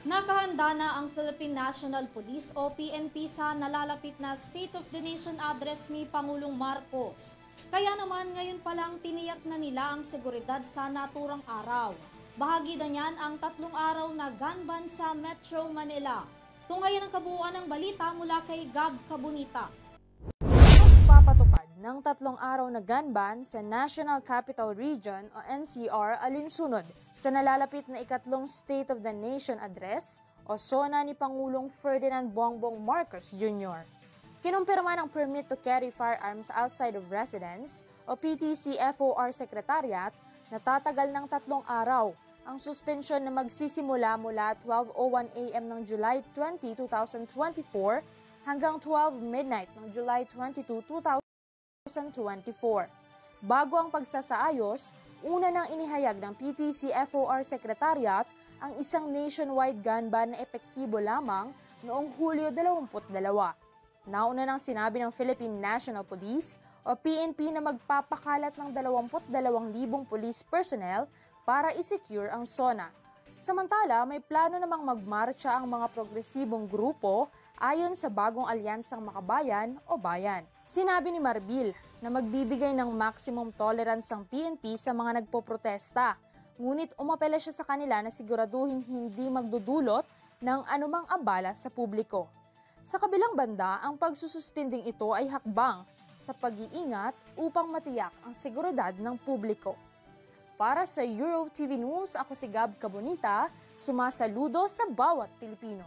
Nakahanda na ang Philippine National Police o PNP sa nalalapit na State of the Nation address ni Pangulong Marcos. Kaya naman ngayon pa lang tiniyak na nila ang seguridad sa naturang araw. Bahagi na niyan ang 3 araw na gun ban sa Metro Manila. Tungayan ang kabuuan ng balita mula kay Gab Cabonita. Papatupad ng 3 araw na gun ban sa National Capital Region o NCR alinsunod sa nalalapit na ikatlong State of the Nation Address o SONA ni Pangulong Ferdinand Bongbong Marcos Jr. Kinumpirma ng Permit to Carry Firearms Outside of Residence o PTC-FOR Secretariat na tatagal ng 3 araw ang suspensyon na magsisimula mula 12:01 AM ng July 20, 2024 hanggang 12 midnight ng July 22, 2024. Bago ang pagsasaayos, una nang inihayag ng PTC-FOR Secretariat ang isang nationwide gun ban na epektibo lamang noong Hulyo 22. Nauna nang sinabi ng Philippine National Police o PNP na magpapakalat ng 22,000 police personnel para i-secure ang SONA. Samantala, may plano namang magmarcha ang mga progresibong grupo ayon sa bagong alyansang Makabayan o Bayan. Sinabi ni Marbil na magbibigay ng maximum tolerance ang PNP sa mga nagpoprotesta, ngunit umapela siya sa kanila na siguraduhin hindi magdudulot ng anumang abala sa publiko. Sa kabilang banda, ang pagsususpending ito ay hakbang sa pag-iingat upang matiyak ang seguridad ng publiko. Para sa Euro TV News, ako si Gab Cabonita, sumasaludo sa bawat Pilipino.